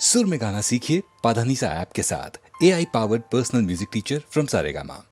सुर में गाना सीखिए पाधानीसा ऐप के साथ। AI powered personal music teacher from Saregama.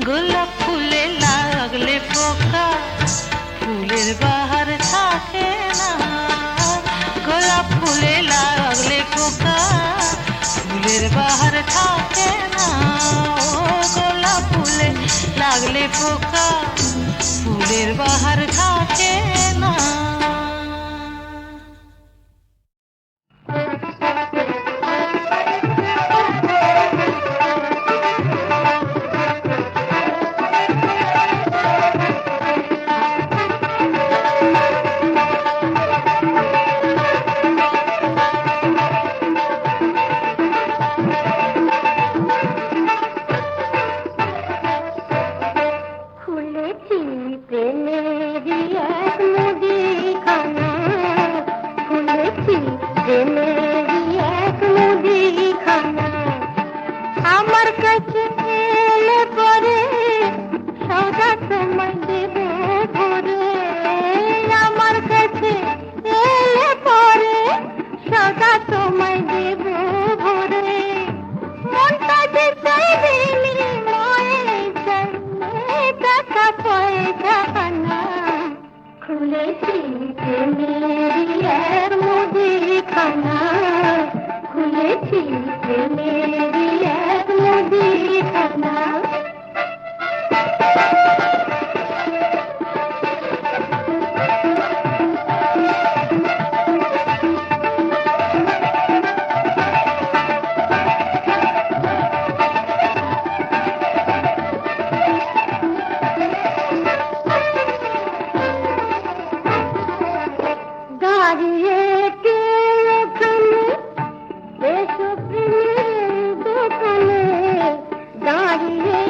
গোলাপ ফুলে লাগলে পোকা, ফুলে ফুলের বাহার থাকে না, গোলাপ ফুলে লাগলে পোকা, ফুলের বাহার থাকে না, ও গোলাপ ফুলে লাগলে পোকা, ফুলের বাহার থাকে না। আমার কাছে এলে পরে সদা তোমায় দেব ভরে, আমার কাছে এলে পরে সদা তোমায় দেব ভরে, মনটা যে চাইবে নির্ময়ে চাইলে টাকা পয়সা না, খুলেছি প্রেমের এক মুদিখানা, খুলেছি প্রেমের এক মুদিখানা। দাঁড়িয়ে কে ওখানে এসো প্রেমের দোকানে, দাঁড়িয়ে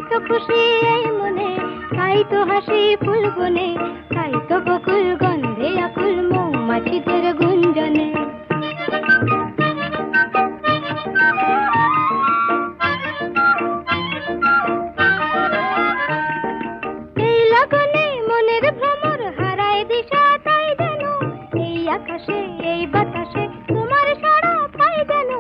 তো খুশি এই মনে, তাই তো হাসি ফুল বনে, তাই তো বকুল গন্ধে আকুল মৌমাছিদের গুঞ্জনে। এই লগনে মনের ভ্রমর হারায় দিশা, তাই যেন এই আকাশে এই বাতাসে তোমার সাড়া পাই যেন।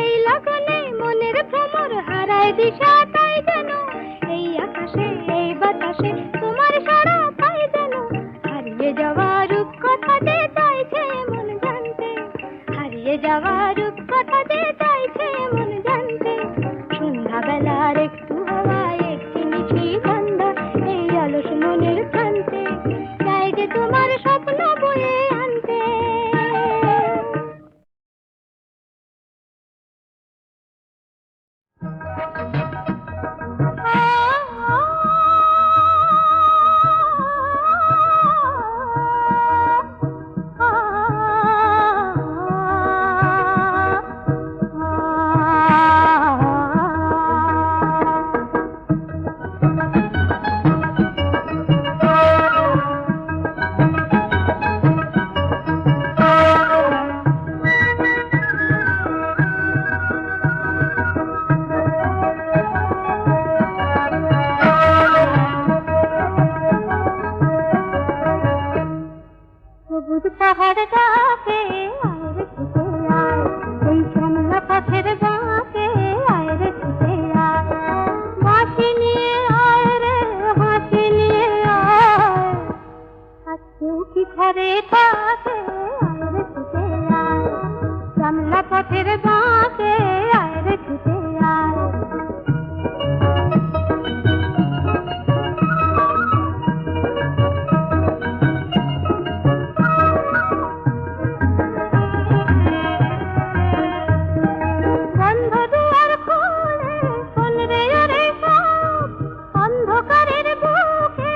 এই লগনে মনের ভ্রমর হারায় দিশা, তাই যেন এই আকাশে এই বাতাসে তোমার সাড়া পাই যেন। হারিয়ে যাওয়া রূপ কথা যে চাইছে মন জানতে, হারিয়ে যাওয়া রূপ কথা যে চাইছে মন জানতে। সন্ধ্যাবেলার একটু হাওয়ায় একটি মিঠি গন্ধ এই অলস মনের প্রান্তে, চাই যে তোমার স্বপ্ন বয়ে আনতে। সবুজ পাহাড় ডাকে আয় রে ছুটে আয়, এই শ্যামলা পথের বাঁকে আয় রে ছুটে আয়। বাঁশি নিয়ে আয় রে হাসি নিয়ে আয়, আজকেও কি ঘরে থাকে আয় রে ছুটে আয়। শ্যামলা পথের বাঁকে আয় রে ছুটে আয়। বন্ধ দুয়ার খুলে শোন রে ওরে সব, অন্ধকারের বুকে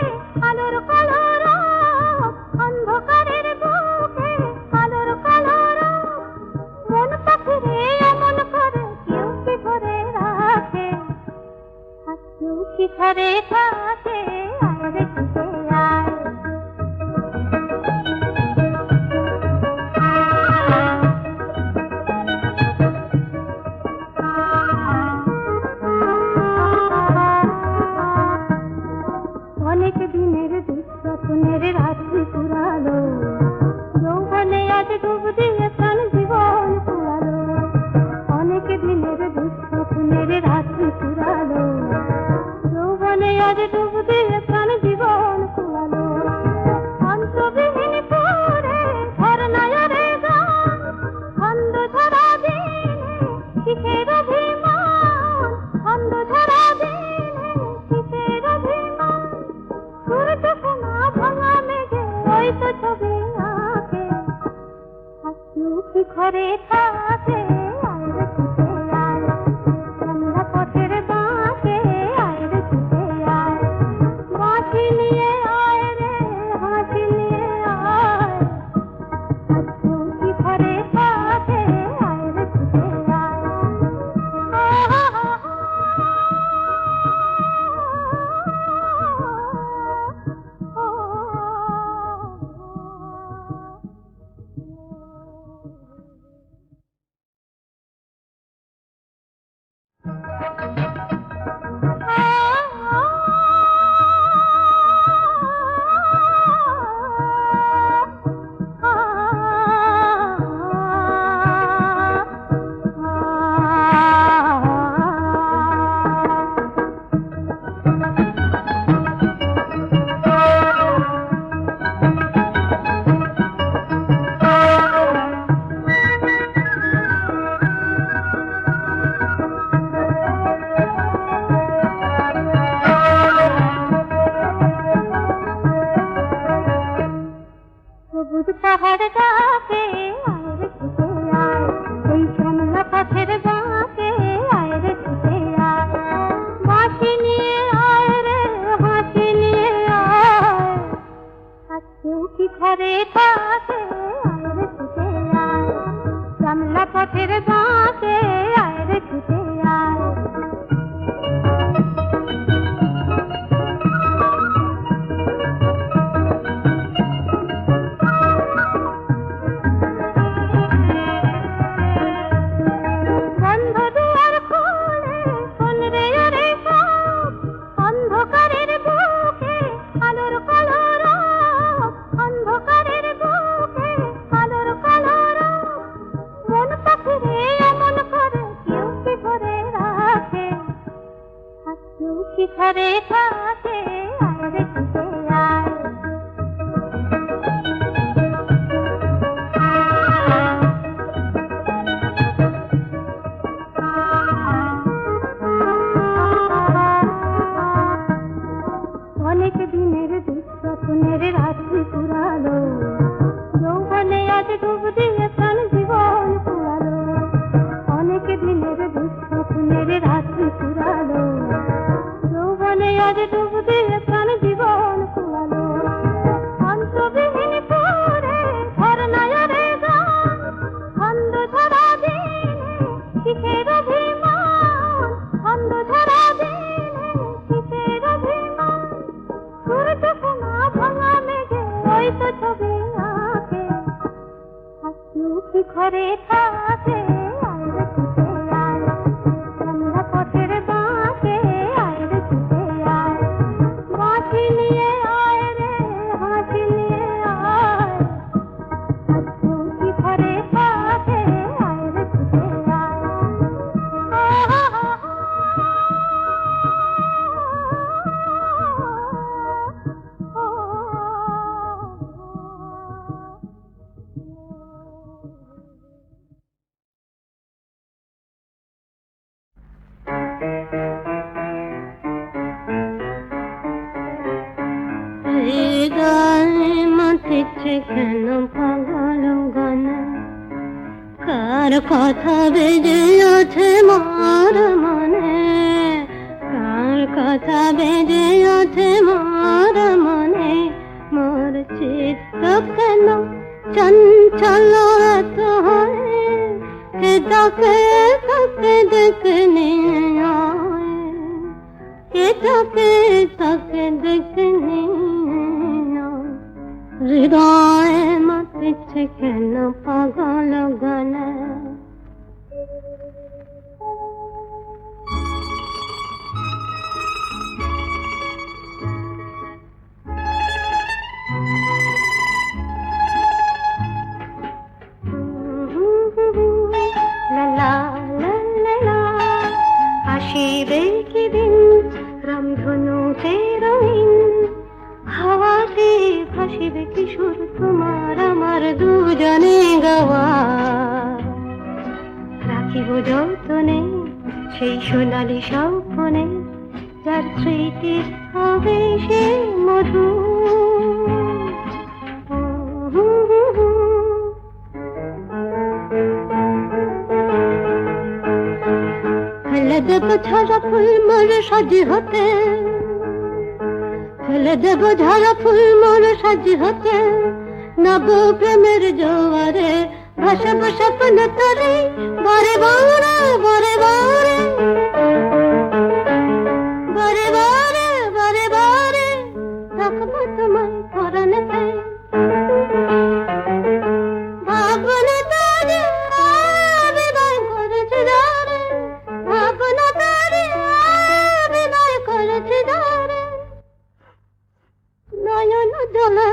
আলোর কালো রব, অন্ধকারের বুকে আলোর কালো রব। মন পাখিরে এমন করে কেউ কি ধরে রাখে, আর কেউ কি ধরে থাকে আয় রে ছুটে আয়। অনেক দিনের দুঃস্বপ্নের রাত্রি পুরালো, যৌবনে আজ ডুব দিয়ে প্রাণ জীবন পুরালো। অনেক দিনের দুঃস্বপ্নের রাত্রি পুরালো, যৌবনে আজ ডুব দিয়ে প্রাণ জীবন পুরালো। অন্তবিহীন পুরে ঝরনায়রে গান, ছন্দ ধরা দিনে কিসের অভিমান, ছন্দ ধরা দিনে কিসের অভিমান। সূর্য সোনা ভাঙা মেঘে ওই তো ছবি আঁকে, আর কেউ কি ঘরে থাকে আয় রে ছুটে আয়। শ্যামলা পথের বাঁকে আয় রে ছুটে আয়। বাঁশি নিয়ে আয় রে হাসি নিয়ে আয়, আর কেউ কি ঘরে থাকে আয় রে ছুটে আয়। সবুজ পাহাড় ডাকে আয় রে ছুটে আয়, এই শ্যামলা পথের বাঁকে আয় রে ছুটে আয়। বাঁশি নিয়ে আয় রে হাসি নিয়ে আয়, আর কেউ কি ঘরে থাকে আয় রে ছুটে আয়। শ্যামলা পথের বাঁকে আয় রে ছুটে আয়। কি ঘরে থাকে আরে ছুটে আয় অনেক দিনের দুঃস্বপ্নের রাত্রি পুরালো যৌবনে আজ ডুব দিয়ে প্রাণ জীবন পুরালো অনেক দিনের দুঃস্বপ্নের রাত্রি পুরালো যৌবনে আজ ডুব দিয়ে প্রাণ জীবন পুরালো অন্তবিহীন পুরে ঘর নয়রে গান অন্ধ ধরা দিনে কিসের অভিমান অন্ধ ধরা দিনে কিসের অভিমান সূর্য সোনা ভাঙা মেঘে ওই তো ছবি আঁকে হাসু কি ঘরে থাকে আইরে ছুটে আয় সন্ধ্যা পথের বাঁকে আইরে ছুটে আয় বাঁশি নিয়ে আয় রে হাসি নিয়ে আয় হাসু কি ঘরে থাকে আইরে ছুটে আয় হৃদয় মাতিছে কেন পাগল গানে কার কথা বেজে ওঠে মোর মনে কার কথা বেজে ওঠে মোর মনে মোর চিত্ত কেন চঞ্চল এত হয় কে ডাকে তাকে দেখে নিয়ে আয় কে ডাকে তাকে দেখে নিয়ে আয় হৃদয় মাতিছে কেন পাগল গানে লা লা লা লা লা আসিবে কি দিন রামধনুতে রঙিন হাওয়াতে ভাসিবে কিশোর তোমার আমার দুজনে গাওয়া রাখিব যতনে সেই সোনালি স্বপ্নে যার স্মৃতি হবে সে মধু ফেলে দেব ঝরা ফুল মোর সাজি হতে ফেলে দেব ঝরা ফুল মোর সাজি হতে নব প্রেমের জোয়ারে ভাসব স্বপ্ন তরে বারে বারে বারে বারে বারে বারে বারে বারে রাখবো তোমায় পরাণেতে ভাবনা তারে বিদায় করেছে যারে ভাবনা তারে বিদায় করেছে যারে নয়ন জলে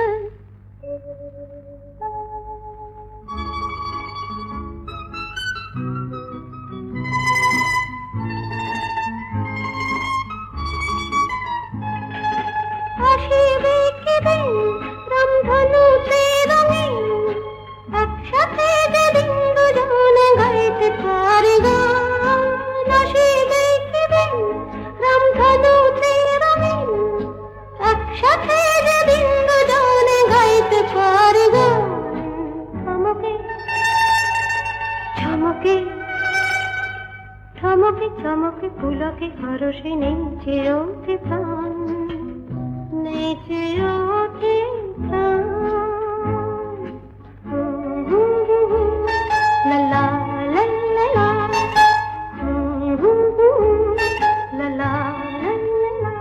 আসিবে কি দিন রামধনুতে রঙিন একসাথে যেদিন দুজনে গাইতে পারি গান আসিবে কি দিন রামধনুতে রঙিন একসাথে যেদিন দুজনে গাইতে পারি গান থমকে থমকে থমকে থমকে পুলকে হরসে নেচে ওঠে প্রাণ নেচে ওঠে প্রাণ লা লা লা লা লা লা লা লা লা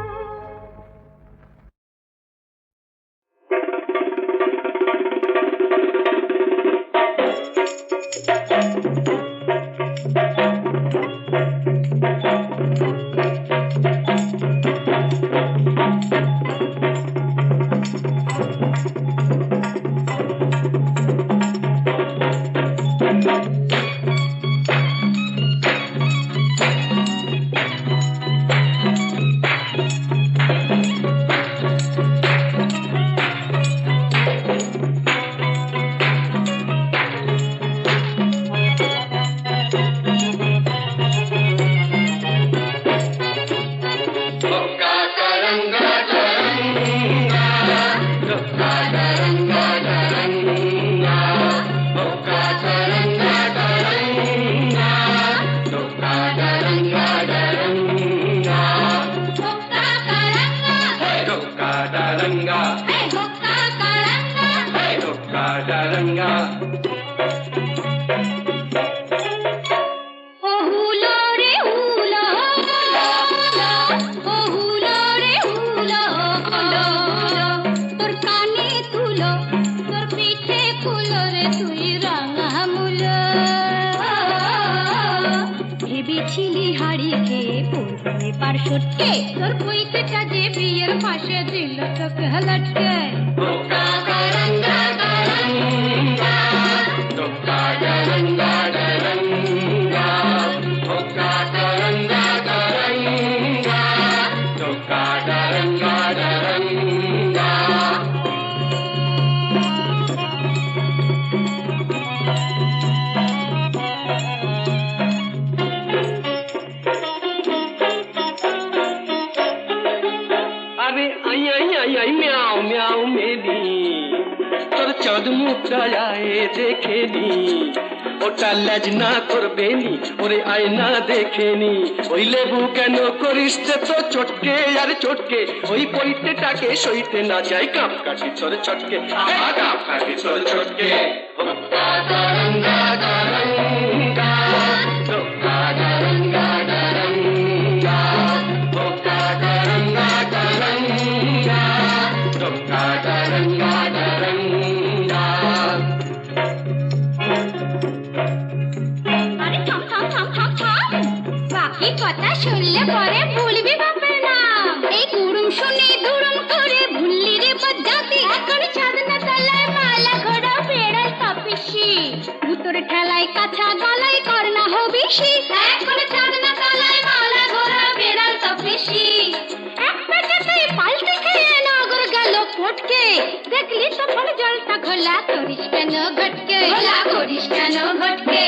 ফুলো রে তুই রাঙা মূলো ভেবেছিলি হাড়ি খেয়ে পড়বে পার সটকে তোর বইটা যে বিয়ের পাশে দিল তোকে লটকে চাঁদ মুখটা দেখে নি ওটা লাজ না করবে নি ওরে আয়না দেখে নি ওই লেবু কেন করিস তো চটকে আর চটকে ওই পৈতেটাকে সইতে না যায় কাপ কাটি তোর চটকে কাপ কাটি তোর চটকে কথা শুনলে পরে ভুলবি বাপের নাম এই কুড়ুম শুনে দুরুম করে ভুললি রে বজ্জাতি এখন ছাদনা তলায় মালা ঘোড়া বেড়াল তপিসি ভুতর ঠেলায় কাছা গলায় করনা হবিসি এখন ছাদনা তলায় মালা ঘোড়া বেড়াল তপিসি এক পেটেতেই পাল্টে খেয়ে নগর গেল ফটকে দেখলি তখন জলটা ঘোলা করিস কেন ঘটকে ঘোলা করিস কেন ঘটকে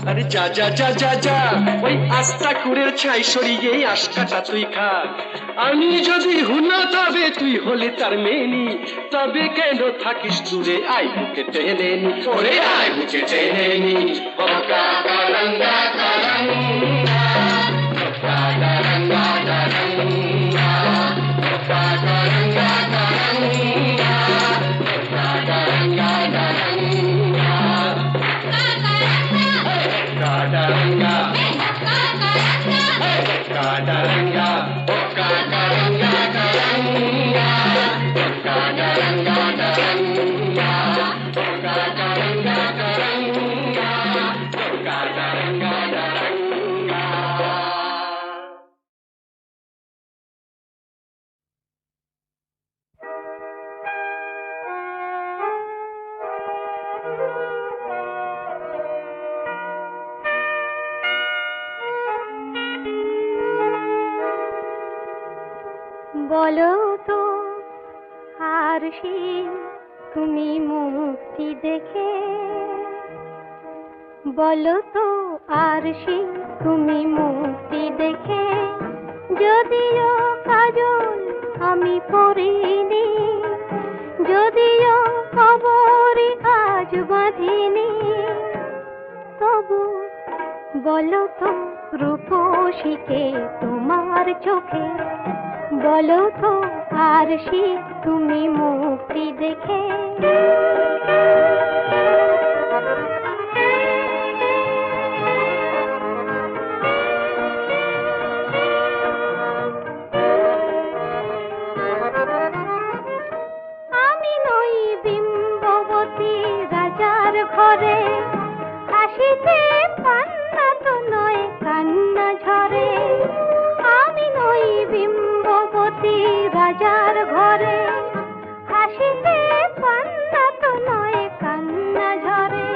আরে যা যা যা যা যা ওই আস্তা কুড়ের ছাই সরিয়ে আশকাটা তুই খা আমি যদি হুনা তবে তুই হলে তার মেনি তবে কেন থাকিস দূরে আই বুকে টেনে নি ওরে আই বুকে টেনে নি বলো তো আর তুমি মুক্তি দেখে বলো তো আর তুমি মুক্তি দেখে যদিও কাজল আমি পরিনি যদিও কবরে আজ বাঁধিনি তবু বলো তো রূপসীকে তোমার চোখে বলো তো আর তুমি মুক্তি দেখে আমি নই বিম্ববতী রাজার ঘরে হাসিতে পান্না তো নয় কান্না ঝরে আমি নই বিম্ববতী রাজার ঘরে হাসিতে পান্না তো নয় কান্না ঝরে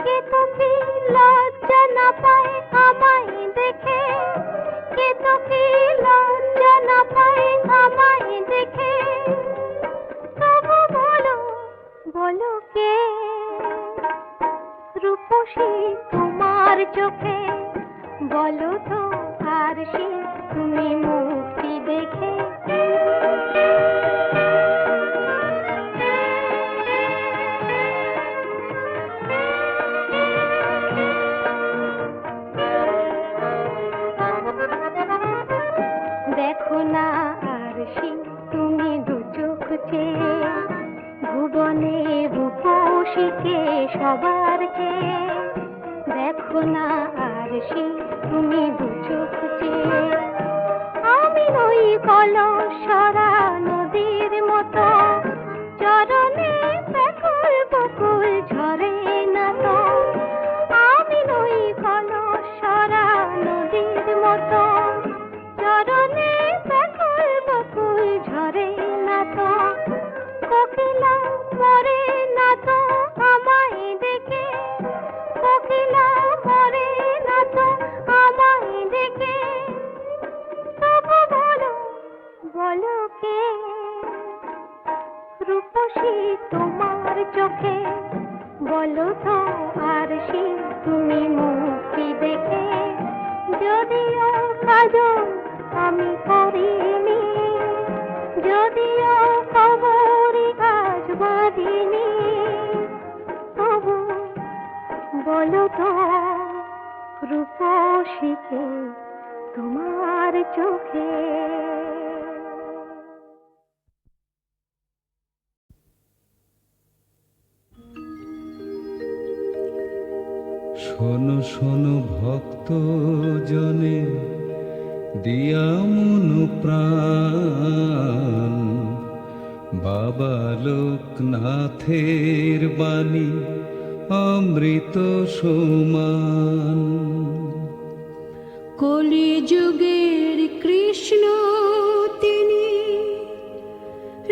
কে তো কি লজ্জা না পায় আমায় দেখে কে তো কি লজ্জা না পায় আমায় দেখে তবু বলো বলো কে রূপসী তোমার চোখে বলো তো আর তুমি মুক্তি দেখে দেখো না আর তুমি না আর সে তুমি দু চোখ চেয়ে। আমি নই কলসরা নদীর মতো, চরণে ব্যাকুল বকুল ঝরে না তো। আমি নই কলসরা নদীর মতো, চরণে ব্যাকুল বকুল ঝরে না তো। কোকিলা মরে না তো আমায় দেখে, কোকিলা মরে না তো আমায় দেখে। তবু বলো, বলো কে রূপসী তোমার চোখে? বলো তো আর সে তুমি মুক্তি দেখে। যদিও কাজল আমি করিনি, যদিও কবরে আজ বাঁধিনি, তবু বলো তো রূপসীকে তোমার চোখে। শোনো শোনো ভক্ত জনে দিয়া মন প্রাণ, বাবা লোকনাথের বাণী অমৃত সমান। কলিযুগের কৃষ্ণ তিনি,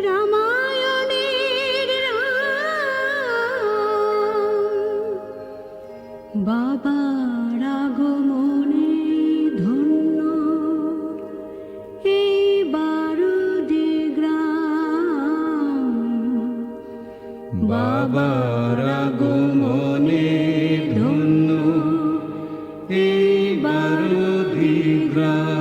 রামায়ণের রাম, বাবার আগমনে ধন্য এই বারুদি গ্রাম। বাবার আগমনে ধন্য এই বারুদি গ্রাম।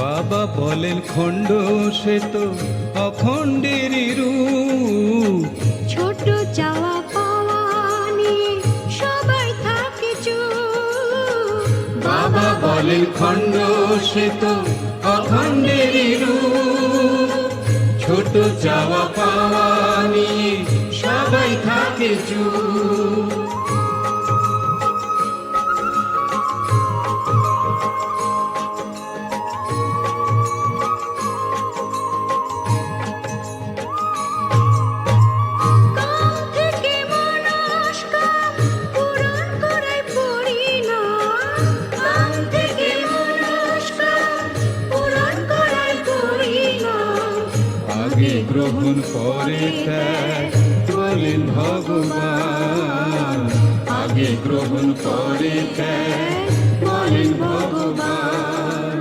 বাবা বলেন খণ্ড সে তো অখণ্ডেরই রূপ, ছোট চাওয়া পাওয়া নিয়ে সবাই থাকে চুপ। বাবা বলেন খণ্ড সে তো অখণ্ডেরই রূপ, ছোট চাওয়া পাওয়া নিয়ে সবাই থাকে চুপ। কাম থেকে মনস্কাম পূরণ করাই পরিণাম, কাম থেকে মনস্কাম পূরণ করাই পরিণাম। আগে গ্রহণ পরে ত্যাগ বলেন ভগবান, আগে গ্রহণ পরে ত্যাগ বলেন ভগবান।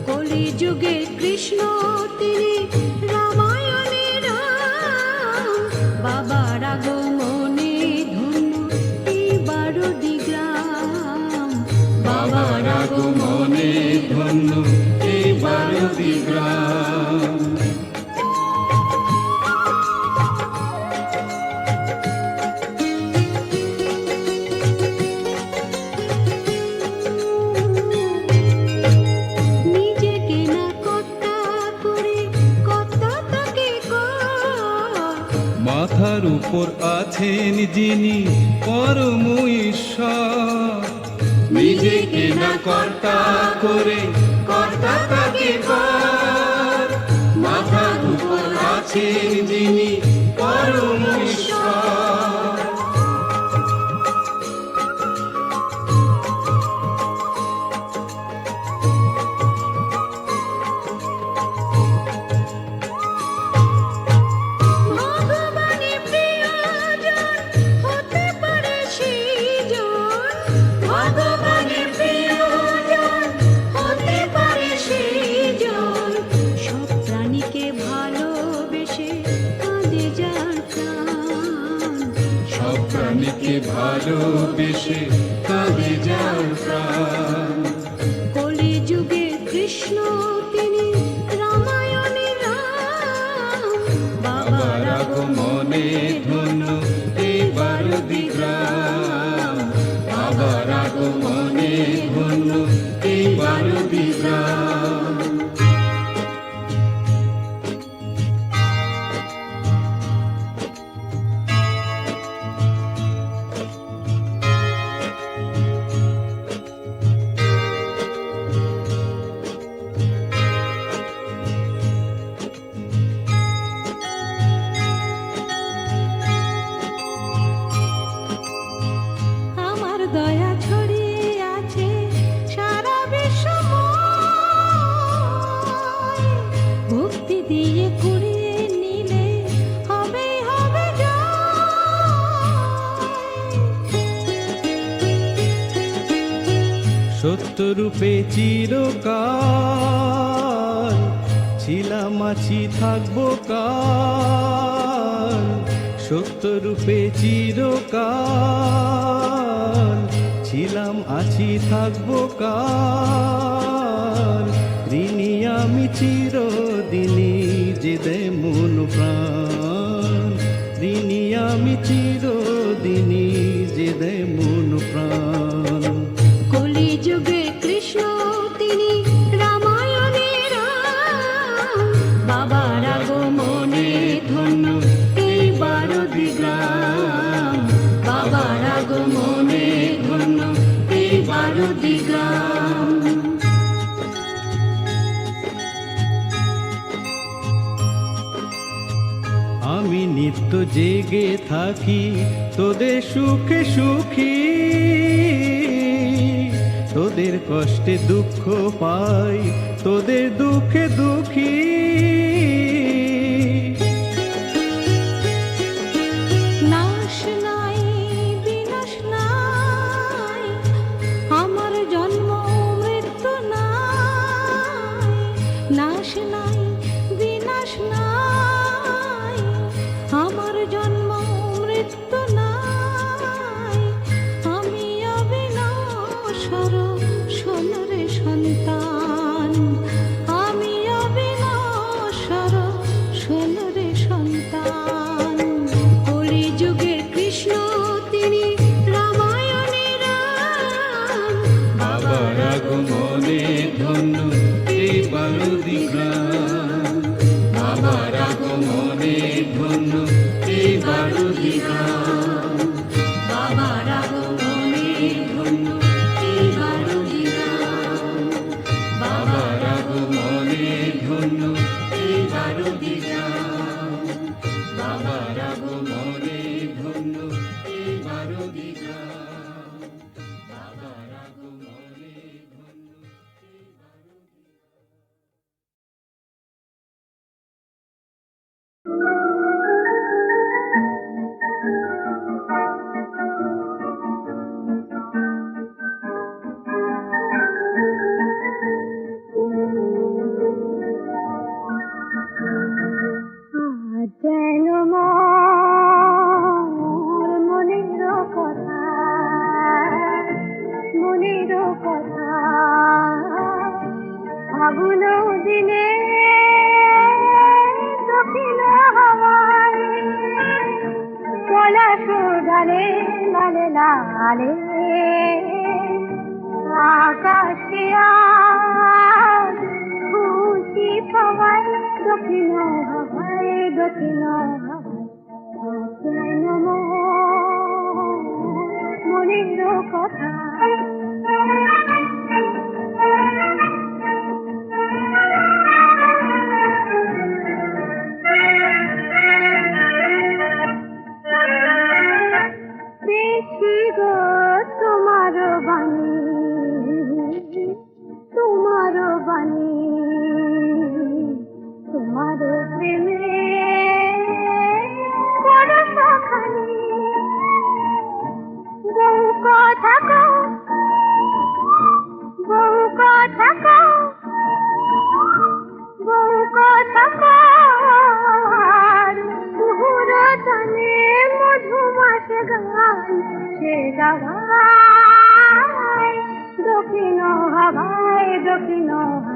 কলিযুগের কৃষ্ণ তিনি, রামায়ণের রাম, বাবার আগমনে ধন্য এই বারুদি গ্রাম। বাবার আগমনে ধন্য এই বারুদি গ্রাম। নিজেকে না কর্তা করে কর্তা তাকে কর। মাথার উপর আছেন যিনি পরম ঈশ্বর, নিজেকে না কর্তা করে কর্তা তাকে কর। মাথার উপর আছেন যিনি পরম ঈশ্বর। ভগবানের প্রিয়জন হতে পারে সেইজন, ভগবানের প্রিয়জন হতে পারে সেইজন। সব প্রাণীকে ভালোবেসে কাঁদে যার প্রাণ, সব প্রাণীকে ভালোবেসে কাঁদে যার প্রাণ। কলিযুগে কৃষ্ণ তিনি, রামায়ণের রাম, বাবার আগমনে ধন্য এই বারুদি গ্রাম, বাবার আগমনে ধন্য এই বারুদি গ্রাম। বুদ্ধি দিয়ে কুড়িয়ে নিলে হবে হবে সত্যরূপে চিরকাল ছিলাম আছি থাকবো কাল, সত্যরূপে চিরকাল ছিলাম আছি থাকবো কাল, ঋণী আমি চিরদিনই যে দে মন প্রাণ, ঋণী আমি চিরদিনই যে দে মন প্রাণ। কলিযুগে কৃষ্ণ তিনি রামায়ণের রাম, বাবার আগমনে ধন্য এই 12 গ্রাম, বাবার আগমনে ধন্য এই 12 গ্রাম। আমি নিত্য জেগে থাকি তোদের সুখে সুখী, তোদের কষ্টে দুঃখ পাই তোদের দুঃখে দুঃখী। নাশ নাই বিনাশ নাই, আমার জন্ম মৃত্যু নাই, নাশ নাই বিনাশ নাই, আমার জন্ম মৃত্যু নাই, আমি অবিনশ্বর সোনারে সন্তান, আমি অবিনশ্বর সোনারে সন্তান। কলিযুগের কৃষ্ণ তিনি রামায়ণের রাম, বাবার আগমনে ধন্য এই 12 গ্রাম, বাবার আগমনে ধন্য এই 12 গ্রাম, বাবার আগমনে ধন্য এই 12 গ্রাম, বাবার আগমনে ধন্য এই 12 গ্রাম, বাবার আগমনে ধন্য এই 12 গ্রাম, বাবার আগমনে ধন্য এই 12 আজ যেন মোর মনের কথা, মনের কথা, ফাগুন দিনে দক্ষিণ হাওয়ায় পলাশ ডালে লালে লালে আকাশে আজ খুশি পাওয়ায় দক্ষিণ হাওয়ায়, দক্ষিণ হাওয়ায় যেন মনের কথা। দেখি গো তোমার বাণী, তোমার বাণী, তোমার প্রেমে পরশখানি, বহু কথা কও, বহু কথা কও, বহু কথা কও, তুহুর তনে মধুমাস গান সে গাওয়ায় দক্ষিণ হাওয়ায়, দক্ষিণ হাওয়ায়।